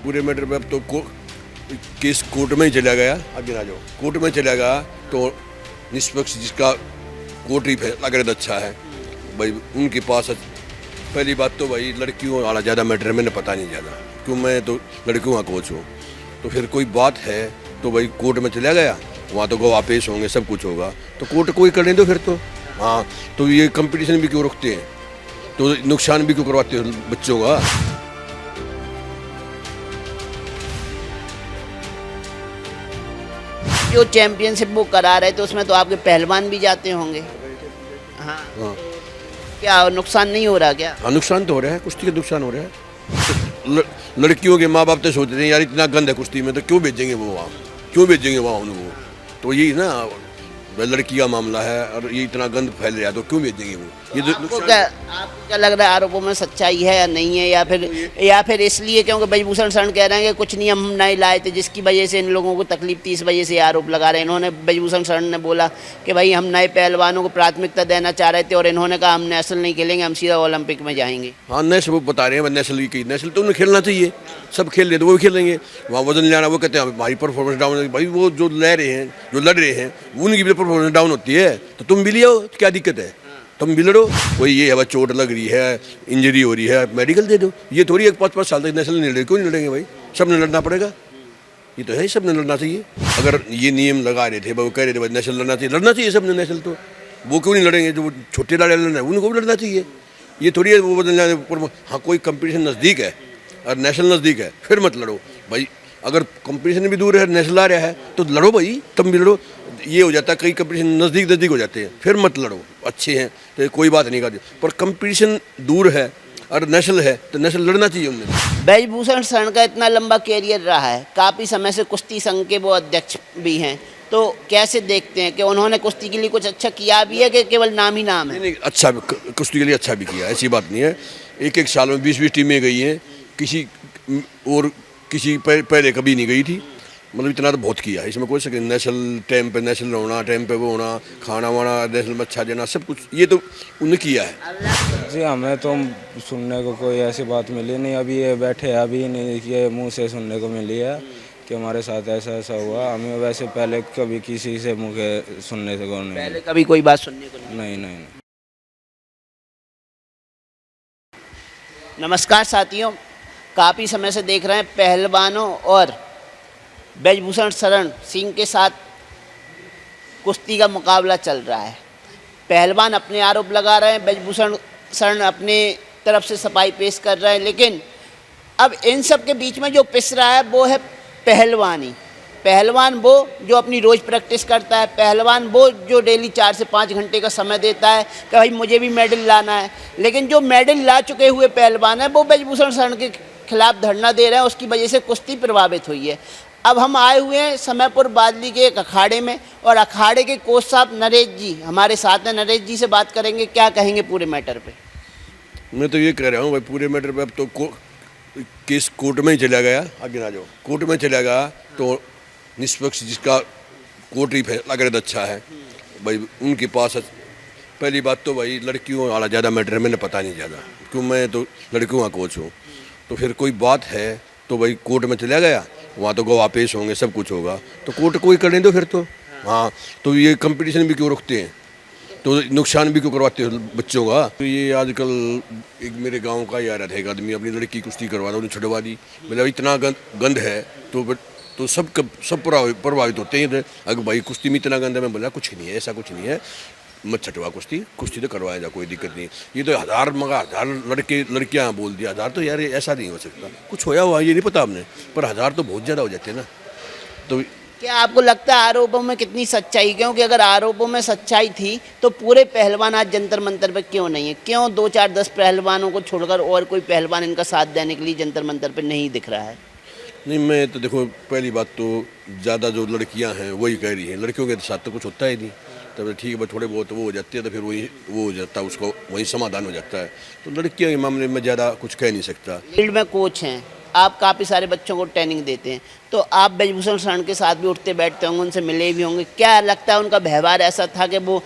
पूरे मैटर पे अब तो केस कोर्ट में ही चला गया। आगे ना जाओ, कोर्ट में चला गया तो निष्पक्ष जिसका कोर्ट ही फैसला करे तो अच्छा है भाई। उनके पास पहली बात तो भाई लड़कियों वाला ज़्यादा मैटर है, मैंने पता नहीं ज़्यादा, क्यों मैं तो लड़कियों का कोच हूँ। तो फिर कोई बात है तो भाई कोर्ट में चला गया, वहाँ तो गवाह पेश होंगे, सब कुछ होगा, तो कोर्ट कोई करने दो फिर तो। हाँ, तो ये कंपटीशन भी क्यों रखते हैं, तो नुकसान भी क्यों करवाते हो बच्चों का। जो चैंपियनशिप वो करा रहे थे उसमें तो आपके पहलवान भी जाते होंगे। हाँ, हाँ क्या नुकसान नहीं हो रहा क्या? हाँ, नुकसान तो हो रहा है, कुश्ती का नुकसान हो रहा है। लड़कियों के माँ बाप तो सोच रहे हैं यार इतना गंद है कुश्ती में, तो क्यों भेजेंगे वो वहाँ, क्यों भेजेंगे वहाँ उनको। तो यही ना, लड़की का मामला है और ये इतना गंद फैल रहा है, तो क्यों भेजेंगे वो। ये तो आपको क्या लग रहा है, आरोपों में सच्चाई है या नहीं है, या फिर इसलिए क्योंकि ब्रजभूषण शरण कह रहे हैं कि कुछ नियम हम नहीं लाए थे जिसकी वजह से इन लोगों को तकलीफ थी, इस वजह से आरोप लगा रहे हैं। इन्होंने ब्रजभूषण शरण ने बोला कि भाई हम नए पहलवानों को प्राथमिकता देना चाह रहे थे और इन्होंने कहा हम नेशनल नहीं खेलेंगे, हम सीधा ओलंपिक में जाएंगे। हाँ, नेशनल वो बता रहे हैं, नेशनल की नेशनल तो उन्हें खेलना चाहिए, सब खेल रहे तो वो भी खेलेंगे। वहाँ वजन ले आना, वो कहते हैं हमारी परफॉर्मेंस डाउन है भाई, वो जो ले रहे हैं, जो लड़ रहे हैं, उनकी भी परफॉर्मेंस डाउन होती है, तो तुम भी ले आओ, क्या दिक्कत है, तुम भी लड़ो। वही ये है, चोट लग रही है, इंजरी हो रही है, मेडिकल दे दो। ये थोड़ी 5-5 साल तक नेशनल नहीं लड़े, क्यों नहीं लड़ेंगे भाई, सब ने लड़ना पड़ेगा, ये तो है, सब ने लड़ना चाहिए। अगर ये नियम लगा रहे थे, वो कह रहे थे भाई नेशनल लड़ना चाहिए सब ने नेशनल, तो वो क्यों नहीं लड़ेंगे, जो छोटे लड़े लड़ना है उनको भी लड़ना चाहिए। ये थोड़ी है वो बदल जाने। हाँ, कोई कंपटीशन नज़दीक है और नेशनल नज़दीक है, फिर मत लड़ो भाई। अगर कंपटीशन भी दूर है, नेशनल आ रहा है, तो लड़ो भाई, तुम भी लड़ो। ये हो जाता है कई कंपटीशन नज़दीक हो जाते हैं, फिर मत लड़ो, अच्छे हैं तो कोई बात नहीं करती, पर कंपटीशन दूर है और नेशनल है तो नेशनल लड़ना चाहिए उन्हें। ब्रजभूषण शरण का इतना लंबा कैरियर रहा है, काफ़ी समय से कुश्ती संघ के वो अध्यक्ष भी हैं, तो कैसे देखते हैं कि उन्होंने कुश्ती के लिए कुछ अच्छा किया भी है कि केवल नाम ही नाम है? नहीं, अच्छा कुश्ती के लिए अच्छा भी किया, ऐसी बात नहीं है। एक साल में 20-20 टीमें गई हैं, किसी पहले कभी नहीं गई थी, मतलब इतना तो बहुत किया है इसमें। कोई सके नेशनल टाइम पे नेशनल होना, टाइम पे वो होना, खाना वाना नेशनल में अच्छा देना, सब कुछ ये तो उन्हें किया है। जी हमें तो सुनने को कोई ऐसी बात मिली नहीं, अभी ये बैठे हैं, अभी नहीं ये मुंह से सुनने को मिली है कि हमारे साथ ऐसा ऐसा हुआ। हमें वैसे पहले कभी किसी से मुँह के सुनने को नहीं, पहले कभी कोई बात सुनने को नहीं। नमस्कार साथियों, काफ़ी समय से देख रहे हैं पहलवानों और ब्रजभूषण शरण सिंह के साथ कुश्ती का मुकाबला चल रहा है। पहलवान अपने आरोप लगा रहे हैं, ब्रजभूषण शरण अपने तरफ से सफाई पेश कर रहे हैं, लेकिन अब इन सब के बीच में जो पिस रहा है वो है पहलवानी। पहलवान वो जो अपनी रोज़ प्रैक्टिस करता है, पहलवान वो जो डेली 4 से 5 घंटे का समय देता है कि भाई मुझे भी मेडल लाना है, लेकिन जो मेडल ला चुके हुए पहलवान है वो ब्रजभूषण शरण के खिलाफ धरना दे रहे हैं, उसकी वजह से कुश्ती प्रभावित हुई है। अब हम आए हुए हैं समयपुर बादली के एक अखाड़े में और अखाड़े के कोच साहब नरेश जी हमारे साथ हैं। नरेश जी से बात करेंगे, क्या कहेंगे पूरे मैटर पे? मैं तो ये कह रहा हूँ भाई, पूरे मैटर पे अब तो केस कोर्ट में ही चला गया। आगे ना जाओ, कोर्ट में चला गया तो निष्पक्ष जिसका कोर्ट ही फैसला करे तो अच्छा है भाई। उनके पास पहली बात तो भाई लड़कियों वाला ज़्यादा मैटर है, मैंने पता नहीं ज़्यादा, क्यों मैं तो लड़कियों का कोच हूँ। तो फिर कोई बात है तो भाई कोर्ट में चला गया, वहाँ तो गवाह पेश होंगे, सब कुछ होगा, तो कोर्ट कोई करने दो फिर तो। हाँ, तो ये कंपटीशन भी क्यों रखते हैं, तो नुकसान भी क्यों करवाते हो बच्चों का। तो ये आजकल एक मेरे गांव का ही आ रहा था, एक आदमी अपनी लड़की कुश्ती करवा रहा, उन्हें छुड़वा दी। मतलब इतना गंद है तो सब प्रभावित होते हैं। अगर भाई कुश्ती में इतना गंद है, मैं बोला कुछ नहीं है, ऐसा कुछ नहीं है, मत छटवा कुश्ती तो करवाया जा, कोई दिक्कत नहीं। ये तो हज़ार लड़कियाँ बोल दिया, 1000 तो यार ऐसा नहीं हो सकता, कुछ होया हुआ ये नहीं पता हमने, पर 1000 तो बहुत ज़्यादा हो जाते हैं ना। तो क्या आपको लगता है आरोपों में कितनी सच्चाई? क्योंकि अगर आरोपों में सच्चाई थी तो पूरे पहलवान आज जंतर मंतर पर क्यों नहीं है? क्यों 2, 4, 10 पहलवानों को छोड़कर और कोई पहलवान इनका साथ देने के लिए जंतर मंतर पर नहीं दिख रहा है? नहीं, मैं तो देखो पहली बात तो ज़्यादा जो लड़कियां हैं वही कह रही हैं, लड़कियों के साथ तो कुछ होता ही नहीं। तब ठीक है, थोड़े बहुत वो हो जाते हैं तो फिर वही वो हो जाता है, उसको वही समाधान हो जाता है। तो लड़कियों के मामले में ज़्यादा कुछ कह नहीं सकता। फील्ड में कोच हैं, आप काफ़ी सारे बच्चों को ट्रेनिंग देते हैं, तो आप ब्रजभूषण शरण के साथ भी उठते बैठते होंगे, उनसे मिले भी होंगे। क्या लगता है उनका व्यवहार ऐसा था कि वो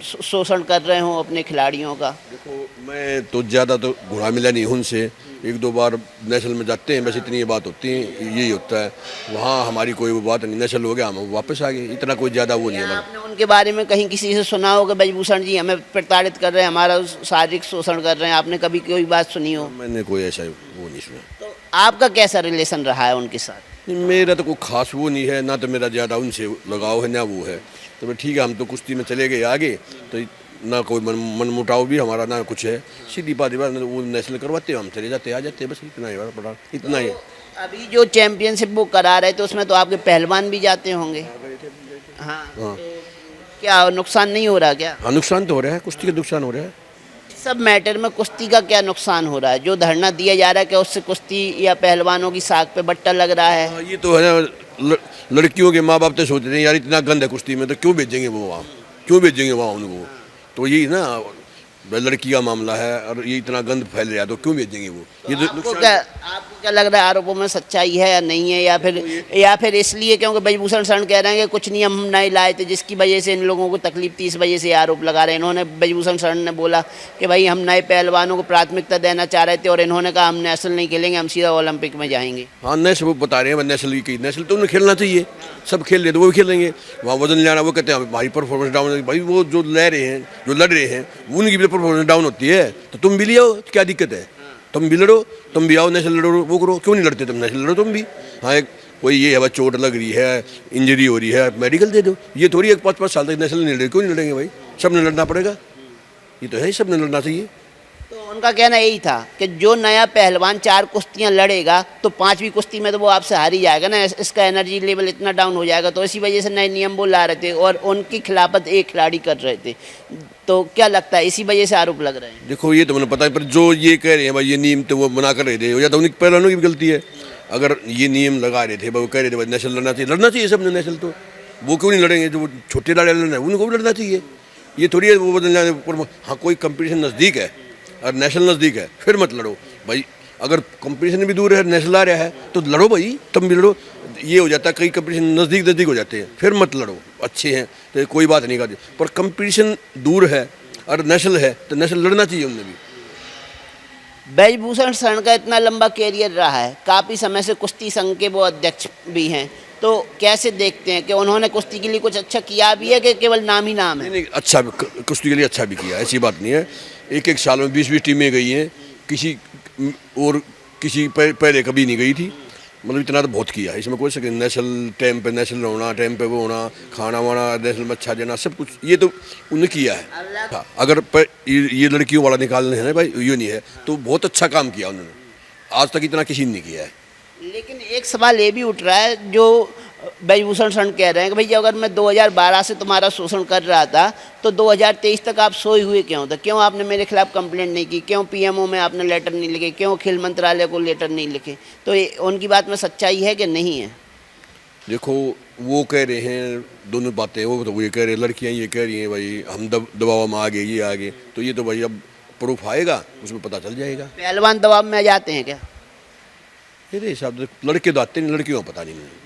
शोषण कर रहे हों अपने खिलाड़ियों का? देखो, मैं तो ज़्यादा तो घुला मिला नहीं हूँ उनसे, एक दो बार नेशनल में जाते हैं, बस इतनी ये बात होती है, यही होता है। वहाँ हमारी कोई वो बात नहीं, नेशनल हो गया हम वापस आ गए, इतना कोई ज़्यादा वो नहीं है क्या हमारा। आपने उनके बारे में कहीं किसी से सुना हो कि ब्रजभूषण जी हमें प्रताड़ित कर रहे हैं, हमारा शारीरिक शोषण कर रहे हैं? आपने कभी कोई बात सुनी हो? मैंने कोई ऐसा वो नहीं सुना। तो आपका कैसा रिलेशन रहा है उनके साथ? नहीं, मेरा तो कोई खास वो नहीं है, ना तो मेरा ज़्यादा उनसे लगाव है ना वो है। तो भाई ठीक है, हम तो कुश्ती में चले गए आगे, तो ना कोई मन मुटाव भी हमारा ना कुछ है। सीधी बात है, वो नेशनल करवाते हैं, हम चले जाते आ जाते हैं, बस इतना ही बड़ा, इतना ही है। अभी जो चैंपियनशिप वो करा रहे थे उसमें तो आपके पहलवान भी जाते होंगे। हाँ, तो क्या नुकसान नहीं हो रहा क्या? हाँ, नुकसान तो हो रहा है, कुश्ती का नुकसान हो रहा है। सब मैटर में कुश्ती का क्या नुकसान हो रहा है? जो धरना दिया जा रहा है, क्या उससे कुश्ती या पहलवानों की साख पे बट्टा लग रहा है? हाँ, ये तो है ना, लड़कियों के माँ बाप तो सोचते हैं यार इतना गंद है कुश्ती में, तो क्यों भेजेंगे वो वहाँ, क्यों भेजेंगे वहाँ उनको? तो यही ना, लड़की का मामला है और ये इतना गंद फैल रहा है, तो क्यों भेजेंगे वो? ये तो आपको क्या लग रहा है, आरोपों में सच्चाई है या नहीं है, या फिर इसलिए क्योंकि ब्रजभूषण शरण कह रहे हैं कि कुछ नियम हम नहीं लाए थे जिसकी वजह से इन लोगों को तकलीफ थी, इस वजह से ये आरोप लगा रहे हैं? इन्होंने, ब्रजभूषण शरण ने बोला कि भाई हम नए पहलवानों को प्राथमिकता देना चाह रहे थे और इन्होंने कहा हम नेशनल नहीं खेलेंगे, हम सीधा ओलंपिक में जाएंगे। हाँ, नेशनल वो बता रहे हैं, नेशनल की नेशनल तो उन्हें खेलना चाहिए, सब खेल रहे तो वो भी खेलेंगे। वहाँ वजन लेना, वो कहते हैं हमारी परफॉर्मेंस डाउन है। भाई वो जो ले रहे हैं, जो लड़ रहे हैं, उनकी भी परफॉर्मेंस डाउन होती है, तो तुम भी ले आओ, क्या दिक्कत है? तुम भी लड़ो, तुम भी आओ, नेशनल लड़ो, वो करो, क्यों नहीं लड़ते तुम? नेशनल लड़ो तुम भी। हाँ, एक कोई ये है भाई चोट लग रही है, इंजरी हो रही है, मेडिकल दे दो। ये थोड़ी एक 5-5 साल तक नेशनल नहीं लड़े, क्यों नहीं लड़ेंगे भाई? सब ने लड़ना पड़ेगा, ये तो है ही, सब ने लड़ना चाहिए। तो उनका कहना यही था कि जो नया पहलवान 4 कुश्तियां लड़ेगा तो 5वीं कुश्ती में तो वो आपसे हार ही जाएगा ना, इसका एनर्जी लेवल इतना डाउन हो जाएगा। तो इसी वजह से नए नियम वो ला रहे थे और उनकी खिलाफत एक खिलाड़ी कर रहे थे। तो क्या लगता है इसी वजह से आरोप लग रहे हैं? देखो ये तो मुझे पता है, पर जो ये कह रहे हैं भाई ये नियम तो वो बना कर रहे थे, या तो उनकी पहलवानों की भी गलती है। अगर ये नियम लगा रहे थे, वो कह रहे थे भाई नेशनल लड़ना चाहिए सब ने नेशनल, तो वो क्यों नहीं लड़ेंगे? जो छोटे लाड़े लड़ना है उनको भी लड़ना चाहिए। ये थोड़ी है वो बदलना है। हाँ, कोई कंपटीशन नज़दीक है और नेशनल नज़दीक है, फिर मत लड़ो भाई। अगर कंपटीशन भी दूर है, नेशनल आ रहा है, तो लड़ो भाई, तुम भी लड़ो। ये हो जाता है, कई कंपटीशन नज़दीक हो जाते हैं, फिर मत लड़ो, अच्छे हैं तो कोई बात नहीं करती। पर कंपटीशन दूर है और नेशनल है, तो नेशनल लड़ना चाहिए उन्हें भी। ब्रजभूषण शरण का इतना लंबा कैरियर रहा है, काफ़ी समय से कुश्ती संघ के वो अध्यक्ष भी हैं, तो कैसे देखते हैं कि उन्होंने कुश्ती के लिए कुछ अच्छा किया भी है कि केवल नाम ही नाम है? नहीं, अच्छा कुश्ती के लिए अच्छा भी किया, ऐसी बात नहीं है। एक साल में 20-20 टीमें गई हैं, किसी पहले कभी नहीं गई थी। मतलब इतना तो बहुत किया है, इसमें कोई शक नहीं। नेशनल टाइम पे नेशनल होना, टाइम पे वो होना, खाना वाना नेशनल में अच्छा देना, सब कुछ ये तो उन्हें किया है। हाँ, अगर ये लड़कियों वाला निकालने है ना भाई, ये नहीं है तो बहुत अच्छा काम किया उन्होंने, आज तक इतना किसी ने नहीं किया है। लेकिन एक सवाल ये भी उठ रहा है, जो ब्रजभूषण शरण कह रहे हैं कि भैया अगर मैं 2012 से तुम्हारा शोषण कर रहा था तो 2023 तक आप सोए हुए क्यों थे? क्यों आपने मेरे खिलाफ कंप्लेंट नहीं की? क्यों पीएमओ में आपने लेटर नहीं लिखे? क्यों खेल मंत्रालय को लेटर नहीं लिखे? तो उनकी बात में सच्चाई है कि नहीं है? देखो वो कह रहे हैं दोनों बातें, वो तो ये कह रहे हैं, लड़कियां ये कह रही हैं भाई हम दबाव में आ गए, ये आ गए, तो ये तो भाई अब प्रूफ आएगा उसमें पता चल जाएगा। पहलवान दबाव में आ जाते हैं क्या? मेरे हिसाब से लड़के तो आते नहीं, लड़कियों को पता नहीं मुझे।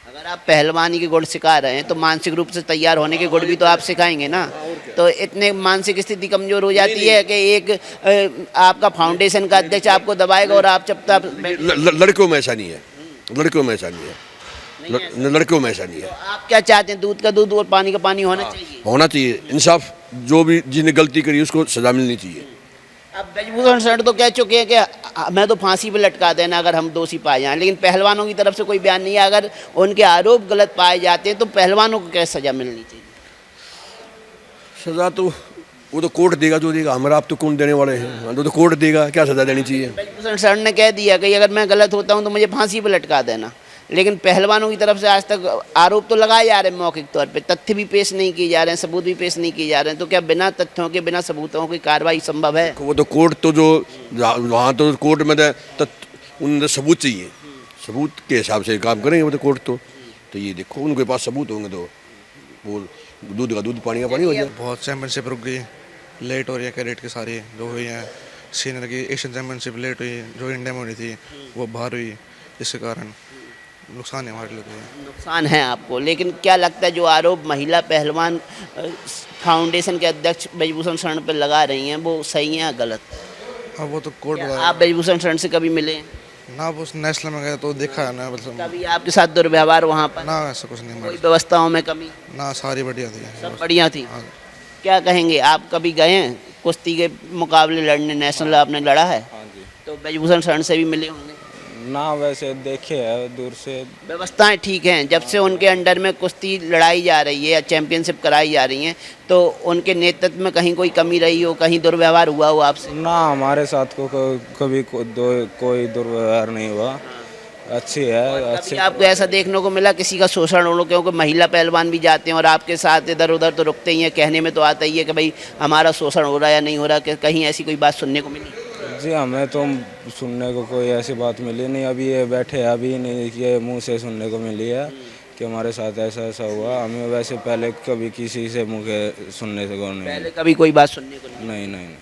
अगर आप पहलवानी के गुण सिखा रहे हैं तो मानसिक रूप से तैयार होने के गुण भी तो आप सिखाएंगे ना। तो इतने मानसिक स्थिति कमजोर हो जाती है कि एक आपका फाउंडेशन का अध्यक्ष आपको दबाएगा और आप जब तक लड़कों में ऐसा नहीं है, लड़कों में ऐसा नहीं है, लड़कों में ऐसा नहीं है। आप क्या चाहते हैं? दूध का दूध और पानी का पानी होना चाहिए। होना चाहिए इंसाफ, जो भी जिसने गलती करी उसको सजा मिलनी चाहिए। अब ब्रजभूषण शरण तो कह चुके हैं कि मैं तो फांसी पे लटका देना अगर हम दोषी पाए जाएं, लेकिन पहलवानों की तरफ से कोई बयान नहीं है। अगर उनके आरोप गलत पाए जाते हैं तो पहलवानों को कैसे सजा मिलनी चाहिए? सजा तो वो तो कोर्ट देगा, जो देगा, हमारा आप तो कौन देने वाले हैं, तो कोर्ट देगा, क्या सजा देनी चाहिए। ब्रजभूषण शरण ने कह दिया कि अगर मैं गलत होता हूं तो मुझे फांसी पे लटका देना, लेकिन पहलवानों की तरफ से आज तक आरोप तो लगाए जा रहे हैं मौखिक तौर पे, तथ्य भी पेश नहीं किए जा रहे हैं, सबूत भी पेश नहीं किए जा रहे हैं। तो क्या बिना तथ्यों के, बिना सबूतों की कार्रवाई संभव है? वो तो कोर्ट तो जो वहाँ तो कोर्ट में उन सबूत चाहिए, सबूत के हिसाब से काम करेंगे वो तो कोर्ट तो ये देखो उनके पास सबूत होंगे तो वो दूध का दूध पानी का पानी हो जाए। बहुत चैंपियनशिप रुक गई, लेट हो रही है कैडेट की सारी जो हुई हैं। सीनियर की एशियन चैंपियनशिप लेट हुई, जो इंडिया में होनी थी वो बाहर हुई, इसके कारण नुकसान है हमारे लिए। नुकसान है आपको, लेकिन क्या लगता है जो आरोप महिला पहलवान फाउंडेशन के अध्यक्ष ब्रजभूषण शरण पर लगा रही हैं वो सही है या गलत? अब वो तो कोर्ट क्या आप ब्रजभूषण शरण से कभी मिले हैं? ना, वो नेशनल में गया तो देखा है ना, मतलब कभी आपके साथ दुर्व्यवहार वहाँ पर? ना ऐसा कुछ नहीं कोई हमारे व्यवस्थाओं में कमी? ना, सारी बढ़िया थी। सब बढ़िया थी। हाँ। क्या कहेंगे, आप कभी गए हैं कुश्ती के मुकाबले लड़ने, नेशनल आपने लड़ा है? हाँ जी। तो ब्रजभूषण शरण से भी मिले होंगे। ना वैसे देखे है दूर से। व्यवस्थाएं ठीक हैं? जब से उनके अंडर में कुश्ती लड़ाई जा रही है या चैंपियनशिप कराई जा रही हैं, तो उनके नेतृत्व में कहीं कोई कमी रही हो, कहीं दुर्व्यवहार हुआ हो आपसे? ना हमारे साथ कभी कोई दुर्व्यवहार नहीं हुआ, अच्छी है। कभी अच्छे आपको ऐसा देखने को मिला किसी का शोषण हो, क्योंकि महिला पहलवान भी जाते हैं और आपके साथ इधर उधर तो रुकते ही हैं, कहने में तो आता ही है कि भाई हमारा शोषण हो रहा है या नहीं हो रहा, कि कहीं ऐसी कोई बात सुनने को मिली? जी हमें तो सुनने को कोई ऐसी बात मिली नहीं। अभी ये बैठे हैं, अभी नहीं, ये मुंह से सुनने को मिली है कि हमारे साथ ऐसा ऐसा हुआ। हमें वैसे पहले कभी किसी से मुँह के सुनने से को नहीं। पहले कभी कोई बात सुनने को नहीं? नहीं नहीं।